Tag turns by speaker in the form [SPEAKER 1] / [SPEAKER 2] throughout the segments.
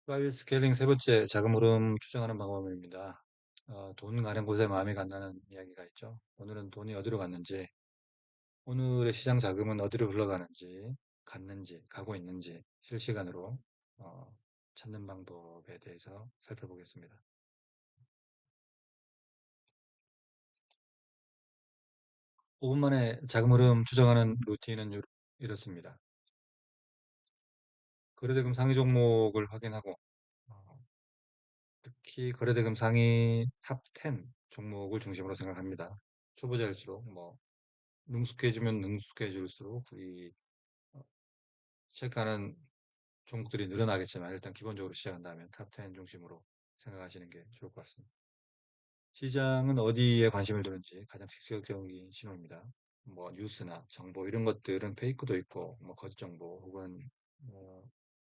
[SPEAKER 1] 플라이 스케일링 세 번째 자금 흐름 추정하는 방법입니다. 돈 가는 곳에 마음이 간다는 이야기가 있죠. 오늘은 돈이 어디로 갔는지, 오늘의 시장 자금은 어디로 흘러가는지, 갔는지, 가고 있는지 실시간으로 어, 찾는 방법에 대해서 살펴보겠습니다. 5분 만에 자금 흐름 추정하는 루틴은 이렇습니다. 거래대금 상위 종목을 확인하고, 어, 특히 거래대금 상위 탑 10 종목을 중심으로 생각합니다. 초보자일수록 능숙해지면 능숙해질수록 이 어, 체크하는 종목들이 늘어나겠지만 일단 기본적으로 시작한다면 탑 10 중심으로 생각하시는 게 좋을 것 같습니다. 시장은 어디에 관심을 두는지 가장 직접적인 신호입니다. 뉴스나 정보 이런 것들은 페이크도 있고 거짓 정보 혹은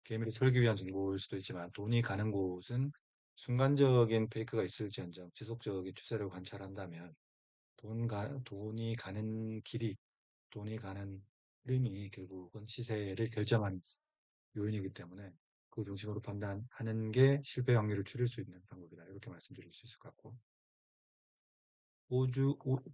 [SPEAKER 1] 개미를 털기 위한 정보일 수도 있지만 돈이 가는 곳은 순간적인 페이크가 있을지언정 지속적인 추세를 관찰한다면 돈이 가는 길이 돈이 가는 흐름이 결국은 시세를 결정하는 요인이기 때문에 그 중심으로 판단하는 게 실패 확률을 줄일 수 있는 방법이다. 이렇게 말씀드릴 수 있을 것 같고.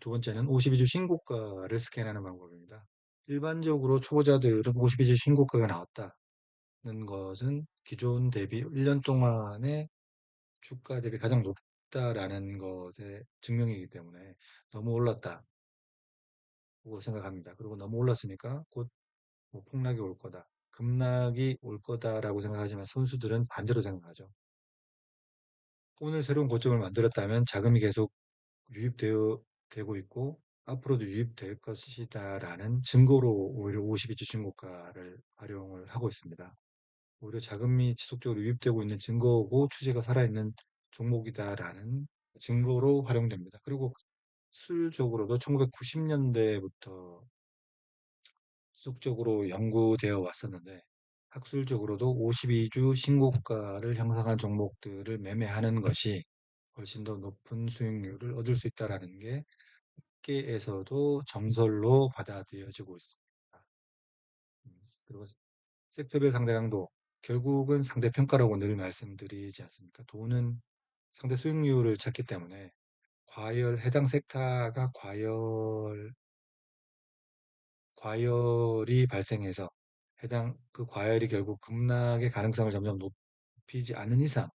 [SPEAKER 1] 두 번째는 52주 신고가를 스캔하는 방법입니다. 일반적으로 초보자들은 52주 신고가가 나왔다는 것은 기존 대비 1년 동안의 주가 대비 가장 높다라는 것의 증명이기 때문에 너무 올랐다고 생각합니다. 그리고 너무 올랐으니까 곧 폭락이 올 거다. 급락이 올 거다라고 생각하지만 선수들은 반대로 생각하죠. 오늘 새로운 고점을 만들었다면 자금이 계속 되고 있고 앞으로도 유입될 것이다라는 증거로 오히려 52주 신고가를 활용을 하고 있습니다. 오히려 자금이 지속적으로 유입되고 있는 증거고 추세가 살아있는 종목이다라는 증거로 활용됩니다. 그리고 수적으로도 1990년대부터 지속적으로 연구되어 왔었는데 학술적으로도 52주 신고가를 형성한 종목들을 매매하는 것이 훨씬 더 높은 수익률을 얻을 수 있다라는 게 업계에서도 정설로 받아들여지고 있습니다. 그리고 섹터별 상대 강도 결국은 상대 평가라고 늘 말씀드리지 않습니까? 돈은 상대 수익률을 찾기 때문에 해당 섹터가 과열이 발생해서 해당 그 과열이 결국 급락의 가능성을 점점 높이지 않는 이상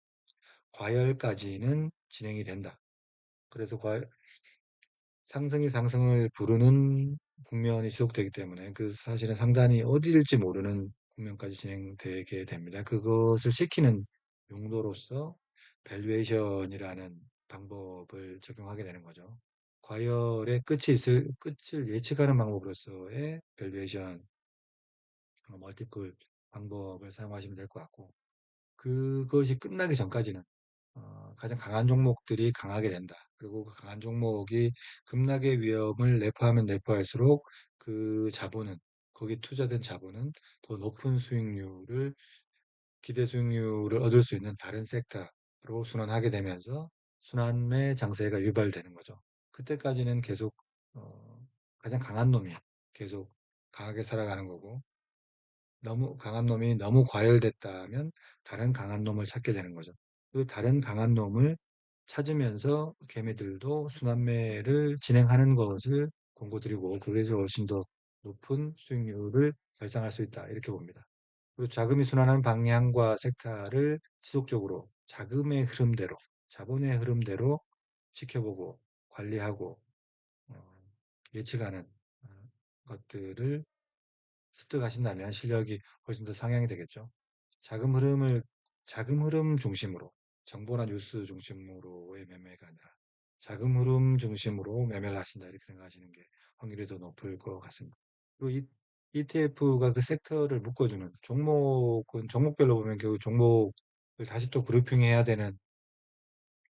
[SPEAKER 1] 과열까지는 진행이 된다. 그래서 상승이 상승을 부르는 국면이 지속되기 때문에 그 사실은 상단이 어디일지 모르는 국면까지 진행되게 됩니다. 그것을 시키는 용도로서 밸류에이션이라는 방법을 적용하게 되는 거죠. 과열의 끝을 예측하는 방법으로서의 밸류에이션 멀티플 방법을 사용하시면 될 것 같고 그것이 끝나기 전까지는 가장 강한 종목들이 강하게 된다. 그리고 그 강한 종목이 급락의 위험을 내포하면 내포할수록 그 자본은 거기 투자된 자본은 더 높은 기대 수익률을 얻을 수 있는 다른 섹터로 순환하게 되면서 순환매 장세가 유발되는 거죠. 그때까지는 계속 가장 강한 놈이 계속 강하게 살아가는 거고 너무 강한 놈이 너무 과열됐다면 다른 강한 놈을 찾게 되는 거죠. 그 다른 강한 놈을 찾으면서 개미들도 순환매를 진행하는 것을 권고드리고 그래서 훨씬 더 높은 수익률을 달성할 수 있다 이렇게 봅니다. 그리고 자금이 순환하는 방향과 섹터를 지속적으로 자금의 흐름대로 자본의 흐름대로 지켜보고 관리하고 어, 예측하는 것들을 습득하신다면 실력이 훨씬 더 상향이 되겠죠. 자금 흐름을 자금 흐름 중심으로 정보나 뉴스 중심으로의 매매가 아니라 자금 흐름 중심으로 매매를 하신다 이렇게 생각하시는 게 확률이 더 높을 것 같습니다. 그리고 ETF가 그 섹터를 묶어주는 종목별로 보면 결국 종목을 다시 또 그룹핑해야 되는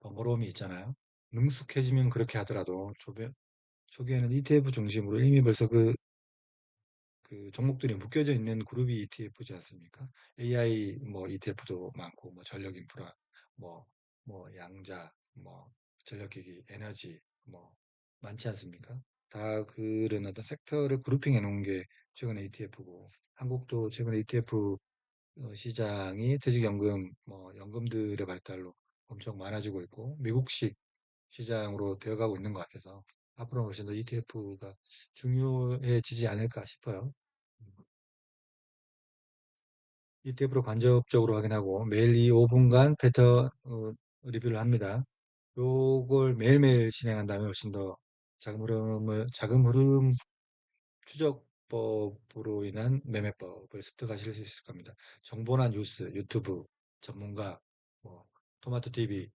[SPEAKER 1] 번거로움이 있잖아요. 능숙해지면 그렇게 하더라도 초기에는 ETF 중심으로 이미 벌써 그 종목들이 묶여져 있는 그룹이 ETF지 않습니까? AI ETF도 많고 전력 인프라 뭐 양자 전력기기 에너지 많지 않습니까? 다 그런 어떤 섹터를 그룹핑해 놓은 게 최근에 ETF고 한국도 최근에 ETF 시장이 퇴직연금, 뭐 연금들의 발달로 엄청 많아지고 있고 미국식 시장으로 되어가고 있는 것 같아서 앞으로 훨씬 더 ETF가 중요해지지 않을까 싶어요. ETF로 간접적으로 확인하고 매일 이 5분간 패턴 리뷰를 합니다. 요걸 매일매일 진행한다면 훨씬 더 자금 흐름 추적법으로 인한 매매법을 습득하실 수 있을 겁니다. 정보나 뉴스, 유튜브, 전문가, 뭐 토마토 TV,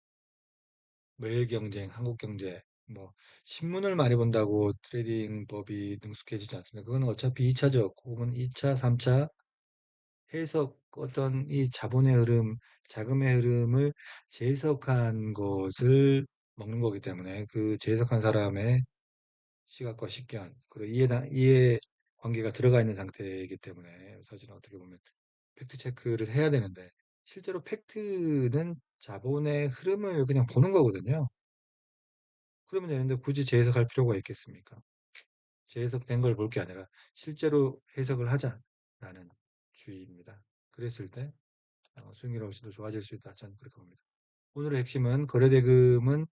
[SPEAKER 1] 매일경쟁, 한국경제, 뭐 신문을 많이 본다고 트레이딩법이 능숙해지지 않습니다. 그건 어차피 2차적 혹은 2차, 3차 해석 어떤 이 자본의 흐름, 자금의 흐름을 재해석한 것을 먹는 거기 때문에 그 재해석한 사람의 시각과 식견, 그리고 이해 관계가 들어가 있는 상태이기 때문에 사실은 어떻게 보면 팩트 체크를 해야 되는데 실제로 팩트는 자본의 흐름을 그냥 보는 거거든요. 그러면 되는데 굳이 재해석할 필요가 있겠습니까? 재해석된 걸 볼 게 아니라 실제로 해석을 하자라는 주의입니다. 그랬을 때 수익률이 훨씬 더 좋아질 수 있다. 저는 그렇게 봅니다. 오늘의 핵심은 거래대금은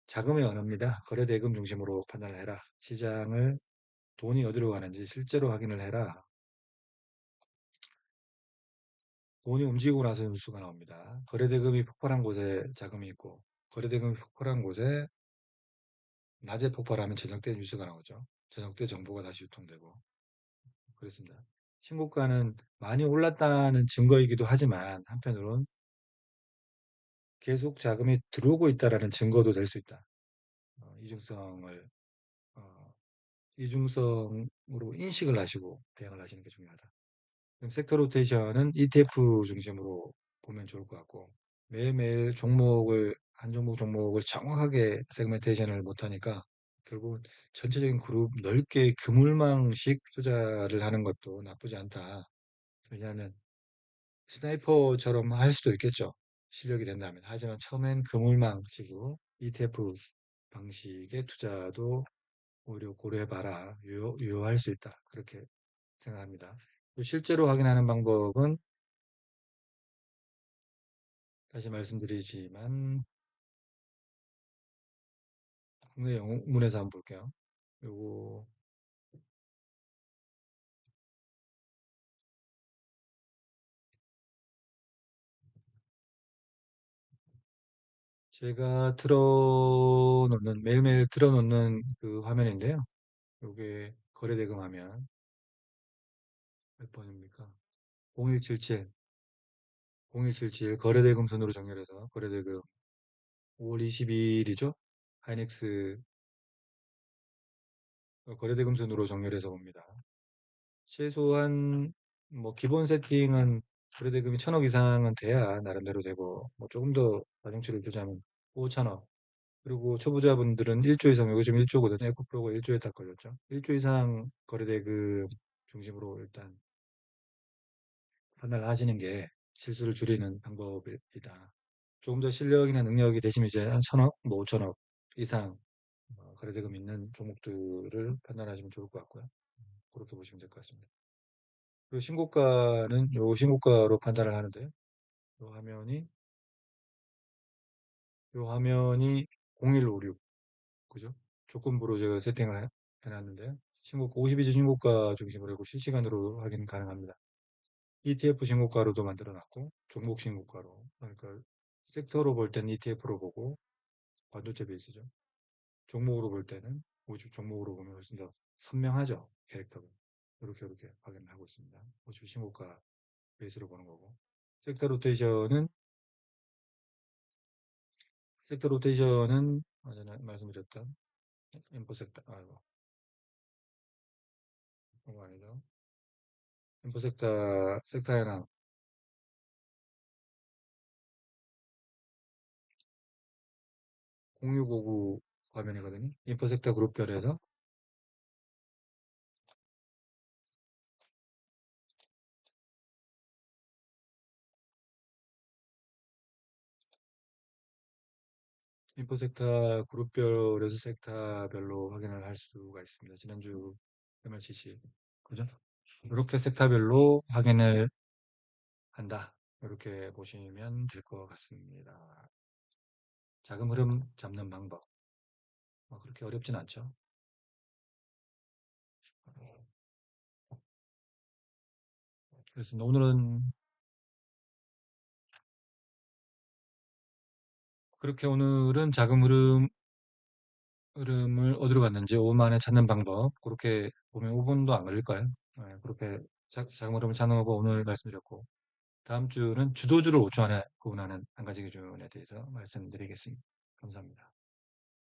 [SPEAKER 1] 자금의 언어입니다. 거래대금 중심으로 판단을 해라. 시장을 돈이 어디로 가는지 실제로 확인을 해라. 돈이 움직이고 나서 뉴스가 나옵니다. 거래대금이 폭발한 곳에 자금이 있고 거래대금이 폭발한 곳에 낮에 폭발하면 저녁 때 뉴스가 나오죠. 저녁 때 정보가 다시 유통되고 그렇습니다. 신고가는 많이 올랐다는 증거이기도 하지만 한편으론 계속 자금이 들어오고 있다라는 증거도 될 수 있다. 이중성을 어, 이중성으로 인식을 하시고 대응을 하시는 게 중요하다. 그럼 섹터 로테이션은 ETF 중심으로 보면 좋을 것 같고 매일매일 종목을 한 종목을 정확하게 세그멘테이션을 못하니까 결국은 전체적인 그룹 넓게 그물망식 투자를 하는 것도 나쁘지 않다. 왜냐하면 스나이퍼처럼 할 수도 있겠죠. 실력이 된다면. 하지만 처음엔 그물망식으로 ETF 방식의 투자도 오히려 고려해봐라. 유효할 수 있다. 그렇게 생각합니다. 실제로 확인하는 방법은 다시 말씀드리지만 국내 영문에서 한번 볼게요. 요거 제가 매일매일 틀어놓는 그 화면인데요. 요게 거래대금 화면 몇 번입니까? 0177 0177 거래대금 순으로 정렬해서 거래대금 5월 22일이죠. 하이닉스 거래대금 순으로 정렬해서 봅니다. 최소한 뭐 기본 세팅은 거래대금이 1,000억 이상은 돼야 나름대로 되고 뭐 조금 더 가중치를 두자면 5천억 그리고 초보자분들은 1조 이상, 여기 지금 1조거든요. 에코프로가 1조에 딱 걸렸죠. 1조 이상 거래대금 중심으로 일단 판단을 하시는 게 실수를 줄이는 방법이다. 조금 더 실력이나 능력이 되시면 이제 한 1,000억, 뭐 5천억 이상 거래대금 있는 종목들을 판단하시면 좋을 것 같고요. 그렇게 보시면 될 것 같습니다. 그리고 신고가는 요 신고가로 판단을 하는데요. 요 화면이 요 화면이 0156 그죠? 조건부로 제가 세팅을 해놨는데요. 신고가 52주 신고가 중심으로 하고 실시간으로 확인 가능합니다. ETF 신고가로도 만들어놨고 종목 신고가로 그러니까 섹터로 볼 때는 ETF로 보고 반도체 베이스죠. 종목으로 볼 때는 오직 종목으로 보면 훨씬 더 선명하죠. 캐릭터가. 이렇게 확인을 하고 있습니다. 오직 신고가 베이스로 보는 거고. 섹터 로테이션은 섹터 로테이션은 전에 말씀드렸던 인포 섹터 아이고 그거 아니죠. 인포 섹터 하나 0659 화면이거든요. 인포 섹터 그룹별에서 인포 섹터 그룹별에서 섹터별로 확인을 할 수가 있습니다. 지난주 MLCC 그죠? 이렇게 섹터별로 확인을 한다. 이렇게 보시면 될 것 같습니다. 자금 흐름 잡는 방법. 그렇게 어렵진 않죠. 그렇습니다. 오늘은 그렇게 오늘은 자금 흐름을 어디로 갔는지 5분 만에 찾는 방법. 그렇게 보면 5분도 안 걸릴까요? 그렇게 자금 흐름을 찾는 거고 오늘 말씀드렸고 다음 주는 주도주를 5초 안에 구분하는 한 가지 기준에 대해서 말씀드리겠습니다. 감사합니다.